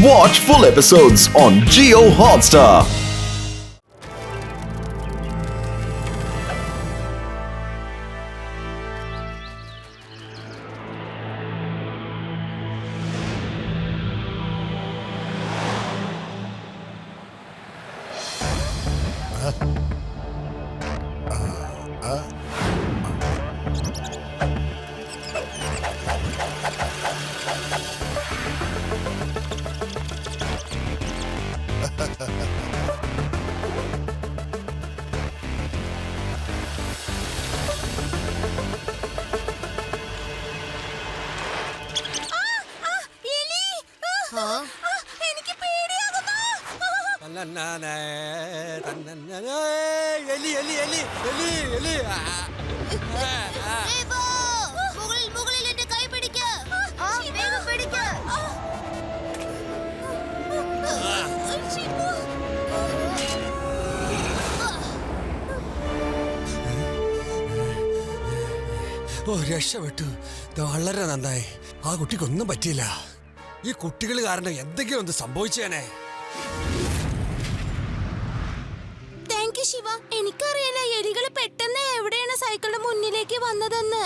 Watch full episodes on Jio Hotstar. ഓ രക്ഷപ്പെട്ടു. വളരെ നന്നായി. ആ കുട്ടിക്കൊന്നും പറ്റിയില്ല. ഈ കുട്ടികൾ കാരണം എന്തെങ്കിലും ഒന്ന് സംഭവിച്ചേനെ. Thank you Shiva. എനിക്കറിയില്ല എലികൾ പെട്ടെന്ന് എവിടെയാണ് സൈക്കിളിന്റെ മുന്നിലേക്ക് വന്നതെന്ന്.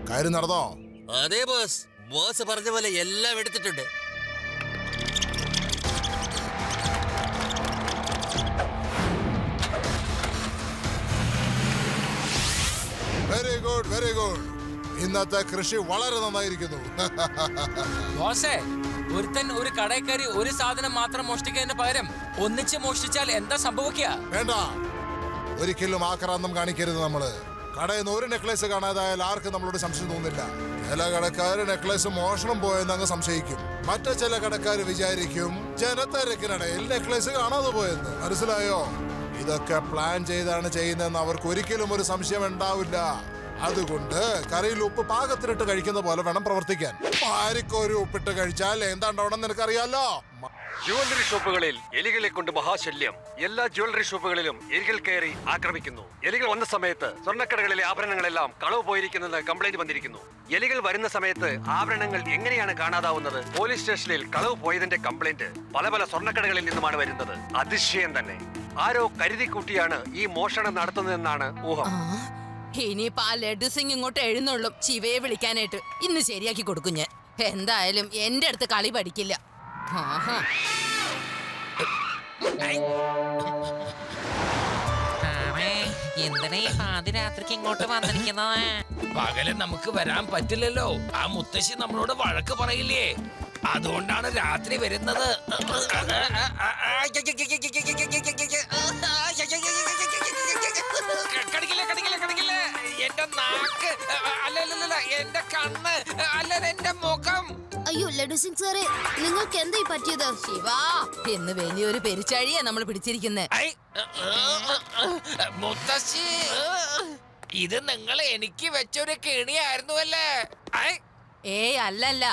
കാര്യം നടന്നോ? അതെ ബോസ്. ബോസ് പറഞ്ഞ പോലെ എല്ലാം എടുത്തിട്ടുണ്ട്. Very good, very good. ഇന്നത്തെ കൃഷി വളരെ നന്നായിരിക്കുന്നു. ബോസേ, ഒരുത്തൻ ഒരു കടയിൽ കയറി ഒരു സാധനം മാത്രം മോഷ്ടിക്കുന്നതിന് പകരം ഒന്നിച്ച് മോഷ്ടിച്ചാൽ എന്താ സംഭവിക്കുക? വേണ്ട, ഒരിക്കലും ആക്രാന്തം കാണിക്കരുത്. നമ്മള് കടയിൽ നിന്ന് ഒരു നെക്ലേസ് കാണാതായാൽ ആർക്കും നമ്മളോട് സംശയം തോന്നില്ല. ചില കടക്കാര് നെക്ലേസ് മോഷണം പോയെന്ന് അങ്ങ് സംശയിക്കും. മറ്റു ചില കടക്കാര് വിചാരിക്കും ജനത്തിരക്കിനിടയിൽ നെക്ലേസ് കാണാതെ പോയെന്ന്. മനസ്സിലായോ? ഇതൊക്കെ പ്ലാൻ ചെയ്താണ് ചെയ്യുന്നതെന്ന് അവർക്ക് ഒരിക്കലും ഒരു സംശയം ഉണ്ടാവില്ല. അതുകൊണ്ട് കറിയിൽ ഉപ്പ് പാകത്തിനിട്ട് കഴിക്കുന്ന പോലെ വേണം പ്രവർത്തിക്കാൻ. ആരിക്കൊരു ഉപ്പിട്ട് കഴിച്ചാൽ എന്താണ്ടാവണം നിനക്കറിയാലോ. ജ്വല്ലറി ഷോപ്പുകളിൽ എലികളെ കൊണ്ട് മഹാശല്യം. എല്ലാ ജ്വല്ലറി ഷോപ്പുകളിലും എലികൾ കയറി ആക്രമിക്കുന്നു. എലികൾ വന്ന സമയത്ത് സ്വർണ്ണക്കടകളിലെ ആഭരണങ്ങളെല്ലാം കളവ് പോയിരിക്കുന്നെന്ന് കംപ്ലൈന്റ് വന്നിരിക്കുന്നു. എലികൾ വരുന്ന സമയത്ത് ആഭരണങ്ങൾ എങ്ങനെയാണ് കാണാതാവുന്നത്? പോലീസ് സ്റ്റേഷനിൽ കളവ് പോയതിന്റെ കംപ്ലൈന്റ് പല പല സ്വർണ്ണക്കടകളിൽ നിന്നുമാണ് വരുന്നത്. അതിശയം തന്നെ. ആരോ കരുതി കൂട്ടിയാണ് ഈ മോഷണം നടത്തുന്നതെന്നാണ് ഊഹം. ഇനിയിപ്പോ ആ ലഡു സിംഗ് ഇങ്ങോട്ട് എഴുന്നള്ളും ശിവയെ വിളിക്കാനായിട്ട്. ഇന്ന് ശരിയാക്കി കൊടുക്കും ഞാൻ. എന്തായാലും എന്റെ അടുത്ത് കളി പഠിക്കില്ല. എന്തിനാ ഈ പാതിരാത്രിക്ക് ഇങ്ങോട്ട് വന്നിരിക്കുന്നത്? പകല് നമുക്ക് വരാൻ പറ്റില്ലല്ലോ. ആ മുത്തശ്ശി നമ്മളോട് വഴക്ക് പറയില്ലേ? അതുകൊണ്ടാണ് രാത്രി വരുന്നത്. കടിക്കില്ല. എന്റെ നാക്ക്, അല്ലല്ല എന്റെ കണ്ണ്, അല്ല എന്റെ മുഖം. അയ്യോ ലഡു സിംഗ് സാറേ, നിങ്ങൾക്ക് എന്താ പറ്റിയത്? ശിവ, എന്ന് വലിയൊരു പെരിച്ചാഴിയാ നമ്മൾ പിടിച്ചിരിക്കുന്നത്. മുത്തശ്ശി, ഇത് നിങ്ങൾ എനിക്ക് വെച്ചൊരു കെണിയായിരുന്നു അല്ലേ? ഏയ് അല്ലല്ല,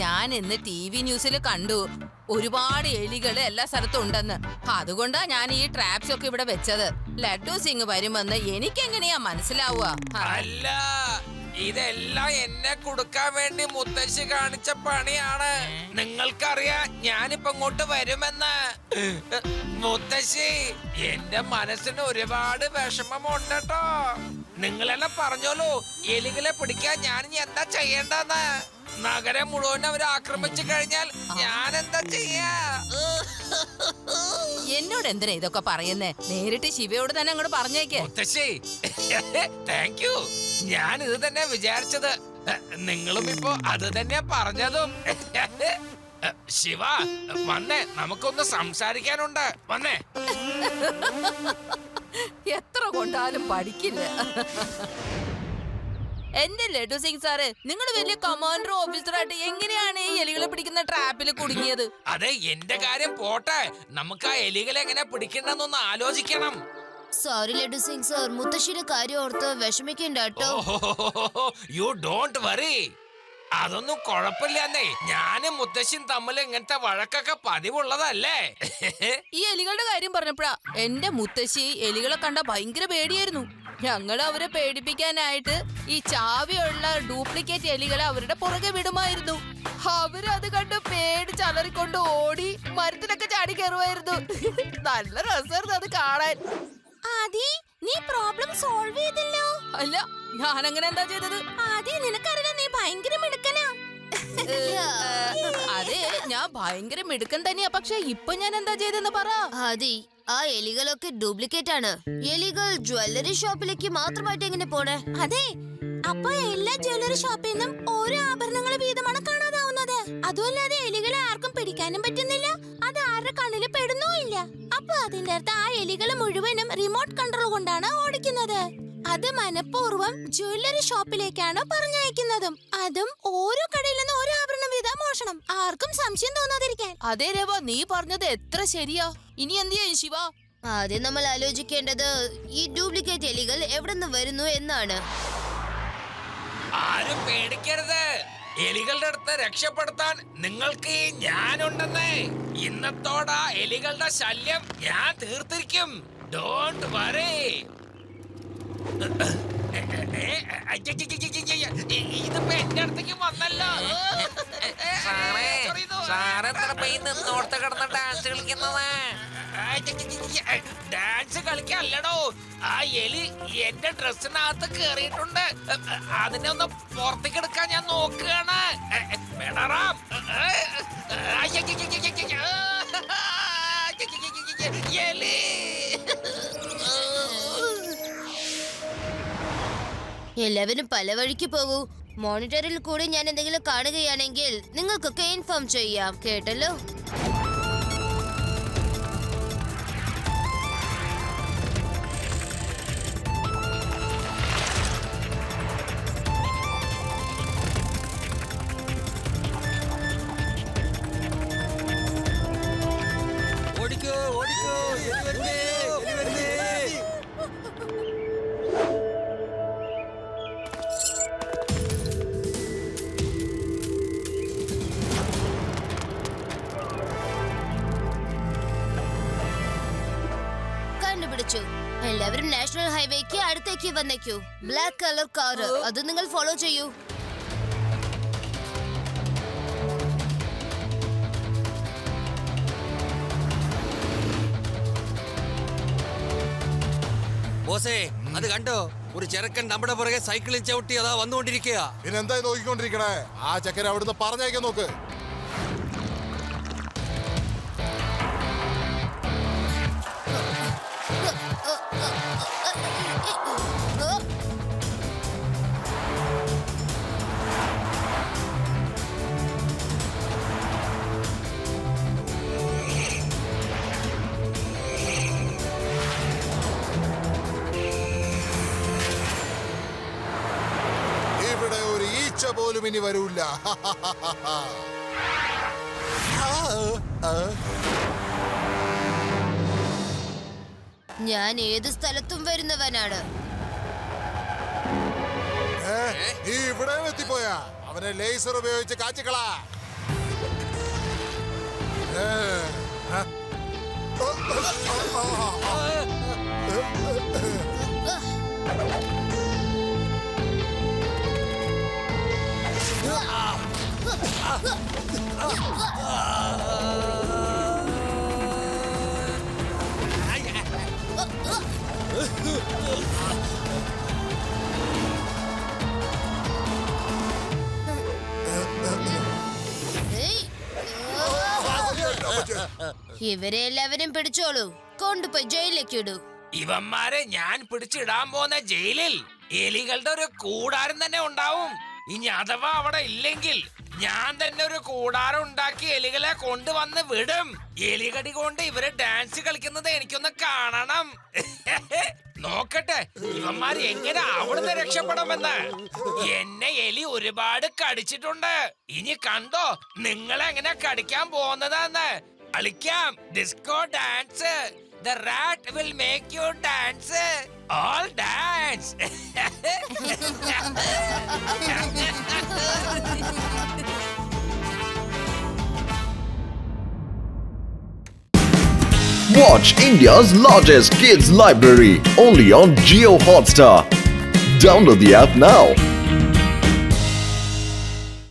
ഞാൻ ഇന്ന് TV ന്യൂസിൽ കണ്ടു ഒരുപാട് എലികള് എല്ലാ സ്ഥലത്തും ഉണ്ടെന്ന്. അതുകൊണ്ടാ ഞാൻ ഈ ട്രാപ്സ് ഒക്കെ ഇവിടെ വെച്ചത്. ലഡു സിംഗ് വരുമെന്ന് എനിക്കെങ്ങനെയാ മനസ്സിലാവുക? അല്ല, ഇതെല്ലാം എന്നെ കൊടുക്കാൻ വേണ്ടി മുത്തശ്ശി കാണിച്ച പണിയാണ്. നിങ്ങൾക്കറിയാം ഞാനിപ്പോ ഇങ്ങോട്ട് വരുമെന്ന്. മുത്തശ്ശി, എന്റെ മനസ്സിന് ഒരുപാട് വിഷമമുണ്ട് കേട്ടോ. നിങ്ങളെല്ലാം പറഞ്ഞോളൂ, എലികളെ പിടിക്കാൻ ഞാൻ എന്താ ചെയ്യേണ്ടെന്ന്. നഗരം മുഴുവൻ അവർ ആക്രമിച്ചു കഴിഞ്ഞാൽ ഞാൻ എന്താ ചെയ്യാ? എന്നോട് എന്തിനാ ഇതൊക്കെ പറയുന്നേ? നേരിട്ട് ശിവയോട് തന്നെ അങ്ങോട്ട് പറഞ്ഞേക്ക്. മുത്തശ്ശി താങ്ക് യു. ഞാൻ ഇത് തന്നെ വിചാരിച്ചത്. നിങ്ങളും ഇപ്പോ അത് തന്നെ പറഞ്ഞതും. ശിവ വന്നേ, നമുക്കൊന്ന് സംസാരിക്കാനുണ്ട്. വന്നേ. എത്ര കൊണ്ടാലും പഠിക്കില്ല. എന്റെ ലഡു സിംഗ് സാറ്, നിങ്ങൾ വലിയ കമാൻഡർ ഓഫീസറായിട്ട് എങ്ങനെയാണ് ഈ എലികളെ പിടിക്കുന്ന ട്രാപ്പിൽ കുടുങ്ങിയത്? അതെ, എന്റെ കാര്യം പോട്ടെ, നമുക്ക് ആ എലികളെ എങ്ങനെ പിടിക്കണ്ടെന്നൊന്ന് ആലോചിക്കണം. സോറി ലഡു സിംഗ് സർ, മുത്തശ്ശിയുടെ കാര്യം ഓർത്ത് വിഷമിക്കണ്ട കേട്ടോ. യു ഡോണ്ട് വറി, അതൊന്നും കുഴപ്പമില്ലെന്നേ. ഞാനും മുത്തശ്ശിയും തമ്മിൽ ഇങ്ങനത്തെ വഴക്കൊക്കെ പതിവുള്ളതല്ലേ. ഈ എലികളുടെ കാര്യം പറഞ്ഞപ്പോഴാ എന്റെ മുത്തശ്ശി എലികളെ കണ്ട ഭയങ്കര പേടിയായിരുന്നു. ഞങ്ങൾ അവരെ പേടിപ്പിക്കാനായിട്ട് ഈ ചാവിയുള്ള ഡ്യൂപ്ലിക്കേറ്റ് എലികളെ അവരുടെ പുറകെ വിടുമായിരുന്നു. അവരത് കണ്ട് പേടിച്ചലറിക്കൊണ്ട് ഓടി മരത്തിലൊക്കെ ചാടി കയറുമായിരുന്നു. നല്ല രസമായിരുന്നു അത് കാണാൻ. ആദി, നീ പ്രോബ്ലം സോൾവ് ചെയ്തല്ലോ. അല്ല, ഞാൻ അങ്ങനെ എന്താ ചെയ്തത്? ആദി, നിനക്കറിയാം നീ ഭയങ്കര മിടുക്കനാ. അതെ, ഞാൻ ഭയങ്കര മിടുക്കൻ തന്നെയാ. പക്ഷെ ഇപ്പൊ ഞാൻ എന്താ ചെയ്തെന്ന് പറ. ആദി, ആ എലികളൊക്കെ ഡ്യൂപ്ലിക്കേറ്റ് ആണ്. എലികൾ ജ്വല്ലറി ഷോപ്പിലേക്ക് മാത്രമായിട്ട് എങ്ങനെ പോണേ? അതെ, അപ്പൊ എല്ലാ ജ്വല്ലറി ഷോപ്പിൽ നിന്നും ഓരോ ആഭരണങ്ങൾ വീതമാണ് കാണാതാവുന്നത്. അതുമല്ലാതെ എലികളെ ആർക്കും പിടിക്കാനും പറ്റുന്നില്ല, അത് ആരുടെ കണ്ണിൽ പെടുന്നുമില്ല. അപ്പൊ അതിന്റെ അർത്ഥം ആ എലികൾ മുഴുവനും റിമോട്ട് കൺട്രോൾ കൊണ്ടാണ് ഓടിക്കുന്നത്. അത് മനഃപൂർവ്വം ജ്വല്ലറി ഷോപ്പിലേക്കാണ് പറഞ്ഞയക്കുന്നതും. അതും ഓരോ കടയിൽ നിന്ന് ഓരോ ആഭരണം വീതം മോഷണം, ആർക്കും സംശയം തോന്നാതിരിക്കാൻ. അതെ രവ, നീ പറഞ്ഞത് എത്ര ശരിയാ. ഇനി എന്ത് ചെയ്യും ശിവ? ആദ്യം നമ്മൾ ആലോചിക്കേണ്ടത് ഈ ഡ്യൂപ്ലിക്കേറ്റ് എലികൾ എവിടെ നിന്ന് വരുന്നു എന്നാണ്. ആരും പേടിക്കരുത്, എലികളുടെ അടുത്ത് രക്ഷപ്പെടുത്താൻ നിങ്ങൾക്ക് ഈ ഞാനുണ്ടെന്നേ. ഇന്നത്തോടെ എലികളുടെ ശല്യം ഞാൻ തീർത്തിരിക്കും. Don't worry. ഇതിപ്പോ എന്റെ അടുത്തേക്ക് വന്നല്ലോ. നിന്നോർത്ത് കിടന്ന് ഡാൻസ് കളിക്കുന്നത്. ഡാൻസ് കളിക്കല്ലടോ, ആ എലി എന്റെ ഡ്രസ്സിനകത്ത് കേറിയിട്ടുണ്ട്. അതിനെ ഒന്ന് പുറത്തേക്ക് എടുക്കാൻ ഞാൻ നോക്കുകയാണ്. വേണറാം. എലി. എല്ലാവരും പല വഴിക്ക് പോകൂ. മോണിറ്ററിൽ കൂടി ഞാൻ എന്തെങ്കിലും കാണുകയാണെങ്കിൽ നിങ്ങൾക്കൊക്കെ ഇൻഫോം ചെയ്യാം, കേട്ടല്ലോ. ഓടിക്കോ ഓടിക്കോ, എലി വരുന്നേ, എലി വരുന്നേ. കണ്ടുപിടിച്ചു. എല്ലാവരും നാഷണൽ ഹൈവേക്ക് അടുത്തേക്ക് വന്നേക്കൂ. ബ്ലാക്ക് കളർ കാർ, അത് നിങ്ങൾ ഫോളോ ചെയ്യൂ. ബോസേ, അത് കണ്ടോ? ഒരു ചെറുക്കൻ നമ്മുടെ പുറകെ സൈക്കിളിൽ ചവിട്ടി അതാ വന്നുകൊണ്ടിരിക്കുക. പിന്നെന്തായി നോക്കിക്കൊണ്ടിരിക്കണേ? ആ ചക്കര അവിടുന്ന് പറഞ്ഞയക്കാൻ നോക്ക്. ഇവിടെ ഒരു ഈച്ച പോലും ഇനി വരൂല്ല. ഞാൻ ഏത് സ്ഥലത്തും വരുന്നവനാണ്. നീ ഇവിടെ എത്തിപ്പോയാ? അവനെ ലേസർ ഉപയോഗിച്ച് കാച്ചിക്കളാ. ഇവരെ എല്ലാവരും പിടിച്ചോളൂ, കൊണ്ടുപോയി ജയിലിലേക്ക് ഇടൂ. ഇവന്മാരെ ഞാൻ പിടിച്ചിടാൻ പോകുന്ന ജയിലിൽ എലികളുടെ ഒരു കൂടാരം തന്നെ ഉണ്ടാവും. ഇനി അഥവാ അവിടെ ഇല്ലെങ്കിൽ ഞാൻ തന്നെ ഒരു കൂടാരം ഉണ്ടാക്കി എലികളെ കൊണ്ടുവന്ന് വിടും. എലികടി കൊണ്ട് ഇവര് ഡാൻസ് കളിക്കുന്നത് എനിക്കൊന്ന് കാണണം. നോക്കട്ടെ ഇവന്മാർ എങ്ങനെ അവിടുന്ന് രക്ഷപ്പെടുമെന്ന്. എന്നെ എലി ഒരുപാട് കടിച്ചിട്ടുണ്ട്. ഇനി കണ്ടോ നിങ്ങളെ എങ്ങനെ കടിക്കാൻ പോകുന്നതാന്ന്. കളിക്കാം disco dance. The rat will make you dance. All dance. Watch India's largest kids library only on Jio Hotstar. Download the app now.